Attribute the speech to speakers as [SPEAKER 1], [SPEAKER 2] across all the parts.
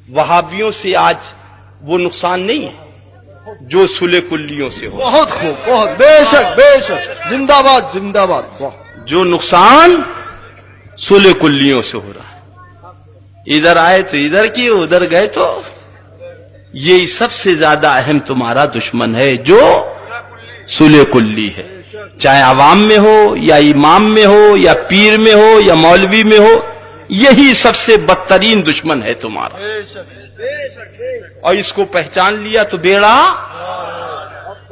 [SPEAKER 1] وہابیوں سے آج وہ نقصان نہیں ہے جو صلح کلیوں سے ہو.
[SPEAKER 2] بہت خوب، بہت، بے شک بے شک، زندہ باد زندہ باد.
[SPEAKER 1] جو نقصان صلح کلیوں سے ہو رہا ہے، ادھر آئے تو ادھر کی، ادھر گئے تو یہ سب سے زیادہ اہم تمہارا دشمن ہے جو صلح کلی ہے، چاہے عوام میں ہو یا امام میں ہو یا پیر میں ہو یا مولوی میں ہو، یہی سب سے بدترین دشمن ہے تمہارا. اور اس کو پہچان لیا تو بیڑا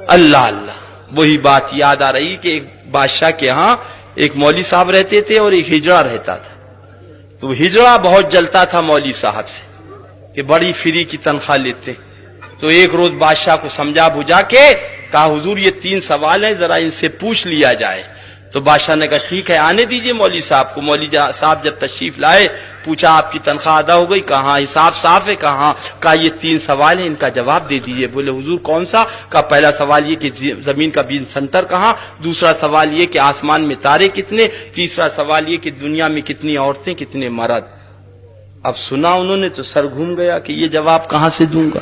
[SPEAKER 1] اللہ اللہ. وہی بات یاد آ رہی کہ ایک بادشاہ کے ہاں ایک مولوی صاحب رہتے تھے اور ایک ہجڑا رہتا تھا. تو ہجڑا بہت جلتا تھا مولوی صاحب سے کہ بڑی فری کی تنخواہ لیتے. تو ایک روز بادشاہ کو سمجھا بجھا کے کہا حضور یہ 3 سوال ہیں، ذرا ان سے پوچھ لیا جائے. تو بادشاہ نے کہا ٹھیک ہے آنے دیجئے مولوی صاحب کو. مولوی صاحب جب تشریف لائے پوچھا آپ کی تنخواہ ادا ہو گئی؟ کہا حساب صاف ہے. کہا یہ 3 سوال ہیں، ان کا جواب دے دیجئے. بولے حضور کون سا؟ کہا پہلا سوال یہ کہ زمین کا بیج سنٹر کہاں، دوسرا سوال یہ کہ آسمان میں تارے کتنے، تیسرا سوال یہ کہ دنیا میں کتنی عورتیں کتنے مرد. اب سنا انہوں نے تو سر گھوم گیا کہ یہ جواب کہاں سے دوں گا،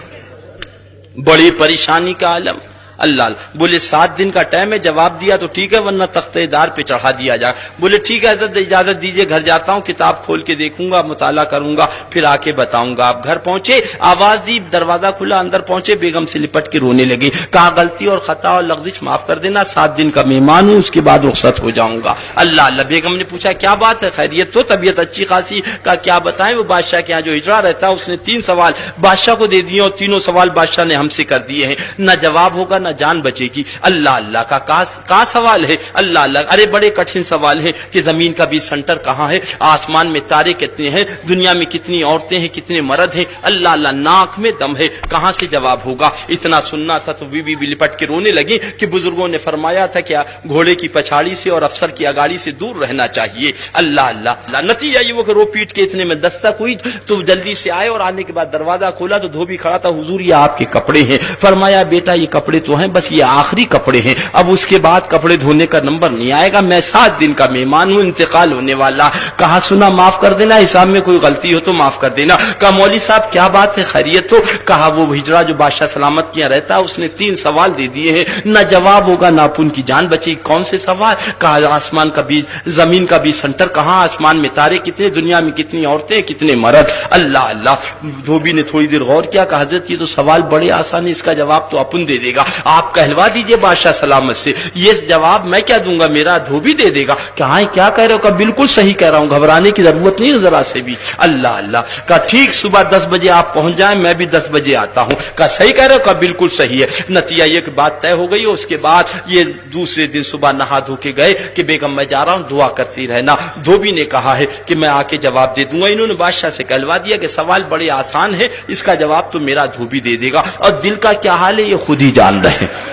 [SPEAKER 1] بڑی پریشانی کا عالم. اللہ اللہ. بولے 7 دن کا ٹائم ہے، جواب دیا تو ٹھیک ہے ورنہ تختہ دار پہ چڑھا دیا جائے. بولے ٹھیک ہے حضرت اجازت دیجئے گھر جاتا ہوں، کتاب کھول کے دیکھوں گا، مطالعہ کروں گا، پھر آ کے بتاؤں گا. آپ گھر پہنچے، آواز دی، دروازہ کھلا، اندر پہنچے، بیگم سے لپٹ کے رونے لگی. کہا غلطی اور خطا اور لغزش معاف کر دینا، 7 دن کا مہمان ہوں، اس کے بعد رخصت ہو جاؤں گا. اللہ اللہ. بیگم نے پوچھا کیا بات ہے، خیریت تو، طبیعت اچھی خاصی؟ کا کیا بتائیں، وہ بادشاہ کے یہاں جو ہجڑا رہتا ہے اس نے 3 سوال بادشاہ کو دے دیے اور تینوں سوال بادشاہ نے ہم سے کر دیے ہیں، نہ جواب ہوگا نہ جان بچے گی. اللہ اللہ. کا سوال ہے؟ اللہ اللہ. ارے بڑے کٹھن سوال ہے کہ زمین کا بیج سنٹر کہاں ہے، آسمان میں تارے کتنے ہیں، دنیا میں کتنی عورتیں ہیں، کتنے مرد ہیں. اللہ اللہ. ناک میں دم ہے، کہاں سے جواب ہوگا. اتنا سننا تھا تو بی بی لپٹ کے رونے لگی کہ بزرگوں نے فرمایا تھا کہ گھوڑے کی پچھاڑی سے اور افسر کی اگاڑی سے دور رہنا چاہیے. اللہ اللہ. نتیجہ یہ وہ کہ رو پیٹ کے اتنے میں دستک ہوئی تو جلدی سے آئے اور آنے کے بعد دروازہ کھولا تو دھوبی کھڑا تھا. حضور یہ آپ کے کپڑے ہیں. فرمایا بیٹا یہ کپڑے تو ہیں، بس یہ آخری کپڑے ہیں، اب اس کے بعد کپڑے دھونے کا نمبر نہیں آئے گا. میں 7 دن کا مہمان ہوں، انتقال ہونے والا. کہا سنا معاف کر دینا، حساب میں کوئی غلطی ہو تو معاف کر دینا. کہا مولوی صاحب کیا بات ہے، خیریت تو؟ کہا وہ ہجڑا جو بادشاہ سلامت کیا رہتا ہے اس نے 3 سوال دے دیے ہیں، نہ جواب ہوگا نہ اپن کی جان بچی. کون سے سوال؟ کہا آسمان کا بیج، زمین کا بیج سنٹر کہاں، آسمان میں تارے کتنے، دنیا میں کتنی عورتیں کتنے مرد. اللہ اللہ. دھوبی نے تھوڑی دیر غور کیا. کہا حضرت یہ تو سوال بڑے آسان ہے، اس کا جواب تو اپن دے دے گا، آپ کہلوا دیجئے بادشاہ سلامت سے. یہ جواب میں کیا دوں گا، میرا دھوبی دے دے گا. کہا کیا کہہ رہے ہو؟ کہا بالکل صحیح کہہ رہا ہوں، گھبرانے کی ضرورت نہیں ہے ذرا سے بھی. اللہ اللہ. کہا ٹھیک صبح 10 بجے آپ پہنچ جائیں، میں بھی 10 بجے آتا ہوں. کہا صحیح کہہ رہے ہو؟ کہا بالکل صحیح ہے. نتیجہ یہ کہ بات طے ہو گئی. اس کے بعد یہ دوسرے دن صبح نہا دھو کے گئے کہ بیگم میں جا رہا ہوں، دعا کرتی رہنا. دھوبی نے کہا ہے کہ میں آ کے جواب دے دوں گا. انہوں نے بادشاہ سے کہلوا دیا کہ سوال بڑے آسان ہے، اس کا جواب تو میرا دھوبی دے دے گا، اور دل کا کیا حال ہے یہ خود ہی جان رہے ہیں.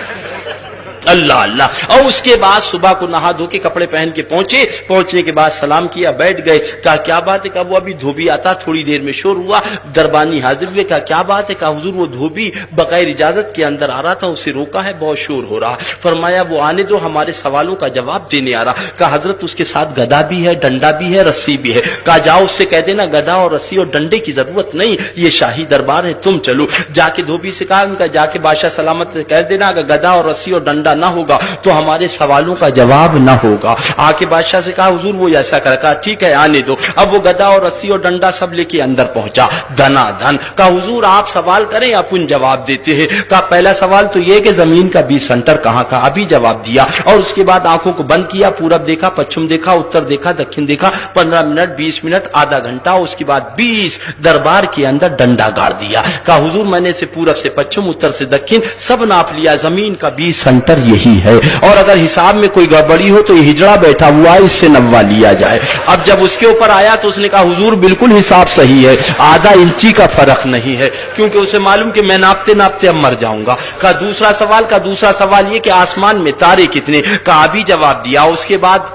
[SPEAKER 1] اللہ اللہ. اور اس کے بعد صبح کو نہا دھو کے کپڑے پہن کے پہنچنے کے بعد سلام کیا، بیٹھ گئے. کہا کیا بات ہے؟ کہا وہ ابھی دھوبی آتا، تھوڑی دیر میں شور ہوا، دربانی حاضر ہوئے. کہا کیا بات ہے؟ کہا حضور وہ دھوبی بغیر اجازت کے اندر آ رہا تھا، اسے روکا ہے، بہت شور ہو رہا. فرمایا وہ آنے دو، ہمارے سوالوں کا جواب دینے آ رہا. کہا حضرت اس کے ساتھ گدا بھی ہے، ڈنڈا بھی ہے، رسی بھی ہے. کہا جاؤ اس سے کہہ دینا گدا اور رسی اور ڈنڈے کی ضرورت نہیں، یہ شاہی دربار ہے، تم چلو. جا کے دھوبی سے کہا، ان کا جا کے بادشاہ سلامت سے کہہ دینا اگر گدا اور رسی اور ڈنڈا نہ ہوگا تو ہمارے سوالوں کا جواب نہ ہوگا. آ کے بادشاہ سے کہا حضور وہ ایسا کر. کہا ٹھیک ہے آنے دو. اب وہ گدا اور رسی اور ڈنڈا سب لے کے اندر پہنچا دھنا دھن. کہا حضور آپ سوال کریں اپن جواب دیتے ہیں. کہا پہلا سوال تو یہ کہ زمین کا بیج سنٹر کہاں کا، ابھی جواب دیا. اور اس کے بعد آنکھوں کو بند کیا، پورب دیکھا، پچھم دیکھا، اتر دیکھا، دکن دیکھا، 15 منٹ 20 منٹ آدھا گھنٹہ. اس کے بعد 20 دربار کے اندر ڈنڈا گاڑ دیا. کہا حضور میں نے سے پورب سے پچھم، اتر سے دکن سب ناپ لیا، زمین کا بیج سنٹر یہی ہے، اور اگر حساب میں کوئی گڑبڑی ہو تو یہ ہجڑا بیٹھا ہوا ہے، اس سے نوا لیا جائے. اب جب اس کے اوپر آیا تو اس نے کہا حضور بالکل حساب صحیح ہے، آدھا انچی کا فرق نہیں ہے، کیونکہ اسے معلوم کہ میں ناپتے ناپتے اب مر جاؤں گا. کہا دوسرا سوال یہ کہ آسمان میں تارے کتنے. کہا ابھی جواب دیا. اس کے بعد